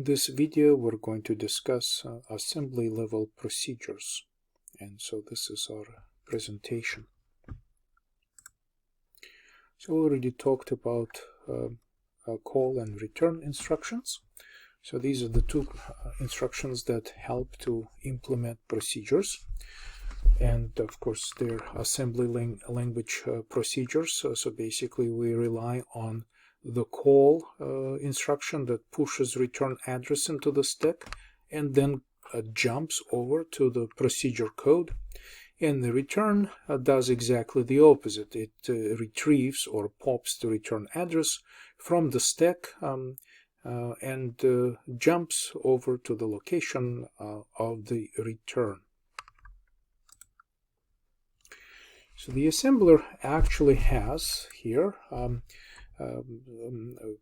this video we're going to discuss assembly level procedures, and so this is our presentation. So we already talked about call and return instructions. So these are the two instructions that help to implement procedures, and of course they're assembly language procedures. So basically we rely on the call instruction that pushes return address into the stack and then jumps over to the procedure code, and the return does exactly the opposite. It retrieves or pops the return address from the stack and jumps over to the location of the return. So the assembler actually has here a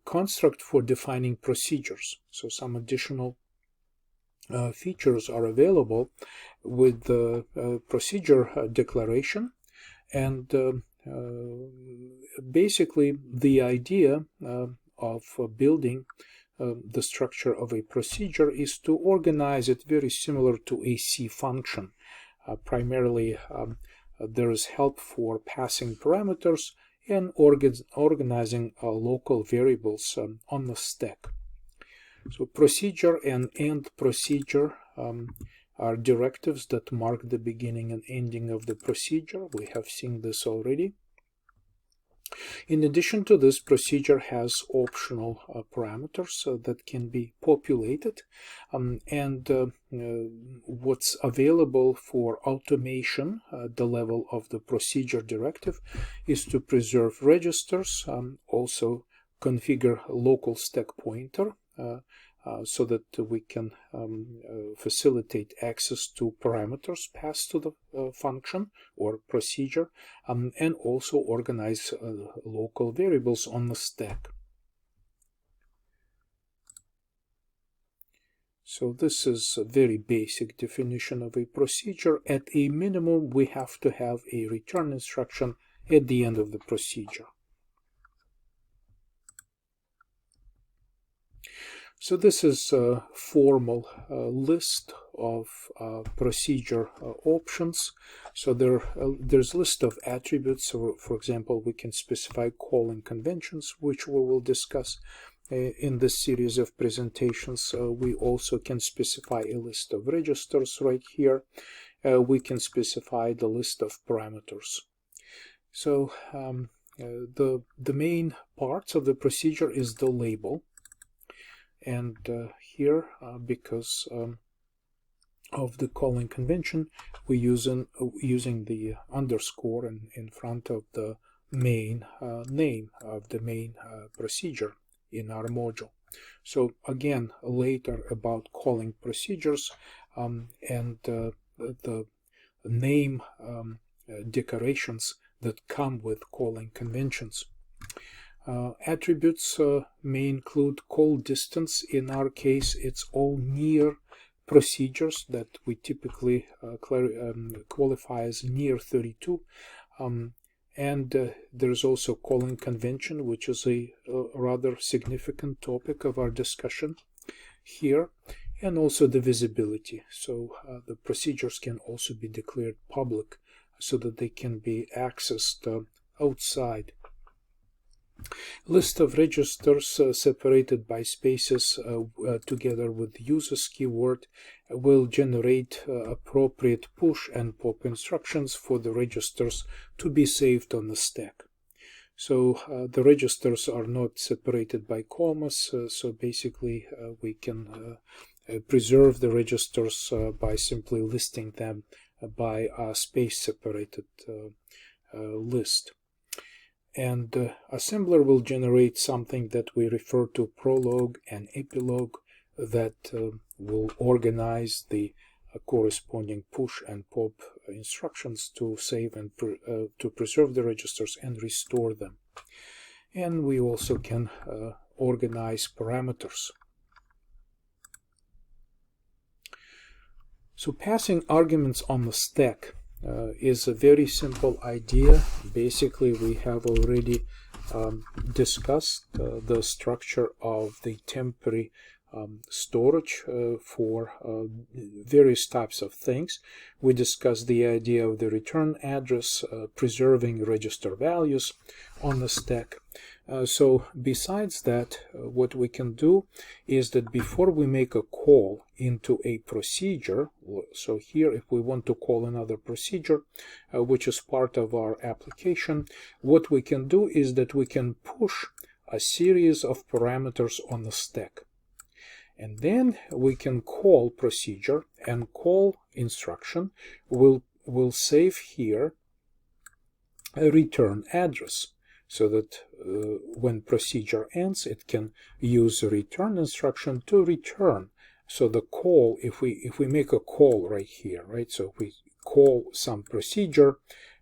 construct for defining procedures. So some additional features are available with the procedure declaration, and basically the idea of building the structure of a procedure is to organize it very similar to a C function. Primarily there is help for passing parameters and organizing local variables on the stack. So procedure and end procedure are directives that mark the beginning and ending of the procedure. We have seen this already. In addition to this, procedure has optional parameters that can be populated, and what's available for automation at the level of the procedure directive is to preserve registers, also configure local stack pointer so that we can facilitate access to parameters passed to the function or procedure, and also organize local variables on the stack. So this is a very basic definition of a procedure. At a minimum, we have to have a return instruction at the end of the procedure. So this is a formal list of procedure options. So there's a list of attributes. So for example, we can specify calling conventions, which we will discuss in this series of presentations. We also can specify a list of registers right here. We can specify the list of parameters. So the main parts of the procedure is the label. And here, because of the calling convention, we're using the underscore in front of the main name of the main procedure in our module. So again, later about calling procedures and the name decorations that come with calling conventions. Attributes may include call distance. In our case, it's all near procedures that we typically qualify as near 32. And there's also calling convention, which is a rather significant topic of our discussion here, and also the visibility. So the procedures can also be declared public so that they can be accessed outside. List of registers separated by spaces together with users keyword will generate appropriate push and pop instructions for the registers to be saved on the stack. So the registers are not separated by commas, so basically we can preserve the registers by simply listing them by a space separated list. And assembler will generate something that we refer to prologue and epilogue that will organize the corresponding push and pop instructions to save and to preserve the registers and restore them. And we also can organize parameters. So passing arguments on the stack is a very simple idea. Basically, we have already discussed the structure of the temporary storage for various types of things. We discussed the idea of the return address, preserving register values on the stack. So besides that, what we can do is that before we make a call into a procedure, so here if we want to call another procedure, which is part of our application, what we can do is that we can push a series of parameters on the stack. And then we can call procedure, and call instruction will save here a return address, so that when procedure ends, it can use the return instruction to return. So the call, if we make a call right here, right? So if we call some procedure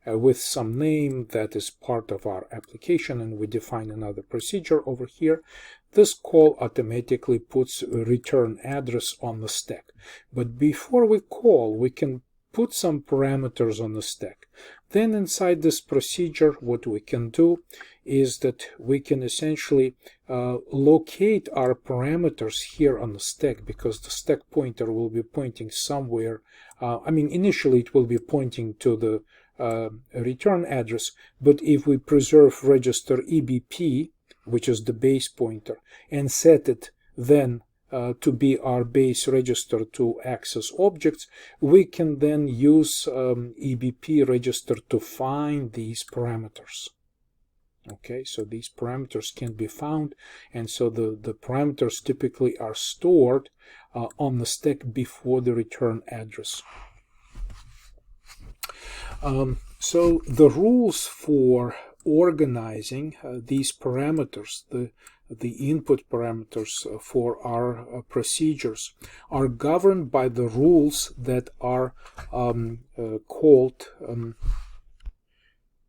with some name that is part of our application, and we define another procedure over here, this call automatically puts a return address on the stack. But before we call, we can put some parameters on the stack. Then inside this procedure, what we can do is that we can essentially locate our parameters here on the stack, because the stack pointer will be pointing somewhere. Initially it will be pointing to the return address, but if we preserve register EBP, which is the base pointer, and set it then to be our base register to access objects, we can then use EBP register to find these parameters. Okay, so these parameters can be found, and so the parameters typically are stored on the stack before the return address. So the rules for organizing these parameters, the input parameters for our procedures, are governed by the rules that are called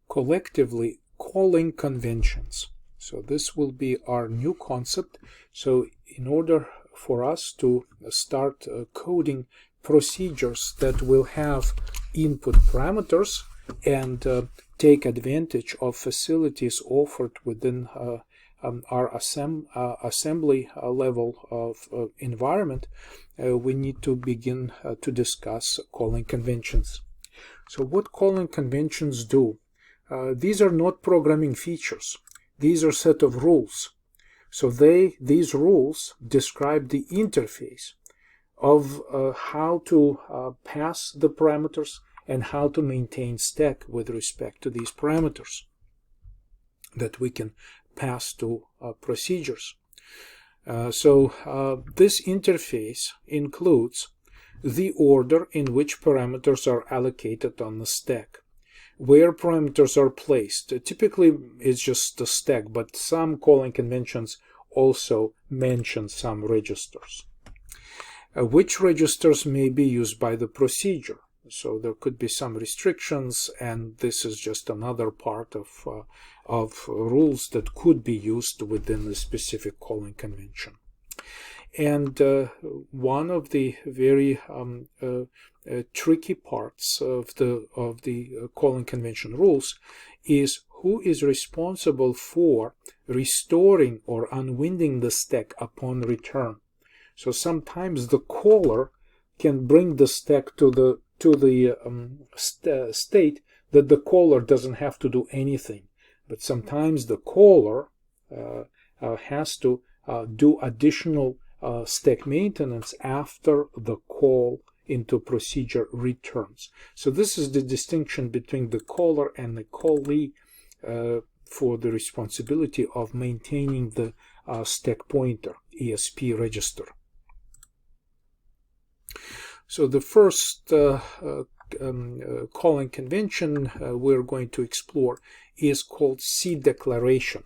collectively calling conventions. So this will be our new concept. So in order for us to start coding procedures that will have input parameters and take advantage of facilities offered within our assembly level of environment, we need to begin to discuss calling conventions. So what calling conventions do? These are not programming features. These are a set of rules. So these rules describe the interface of how to pass the parameters and how to maintain stack with respect to these parameters that we can pass to procedures. So this interface includes the order in which parameters are allocated on the stack, where parameters are placed. Typically it's just the stack, but some calling conventions also mention some registers. Which registers may be used by the procedure. So there could be some restrictions, and this is just another part of rules that could be used within a specific calling convention. And one of the very tricky parts of the calling convention rules is who is responsible for restoring or unwinding the stack upon return. So sometimes the caller can bring the stack to the state that the caller doesn't have to do anything, but sometimes the caller has to do additional stack maintenance after the call into procedure returns. So this is the distinction between the caller and the callee for the responsibility of maintaining the stack pointer, ESP register. So the first calling convention we're going to explore is called C declaration.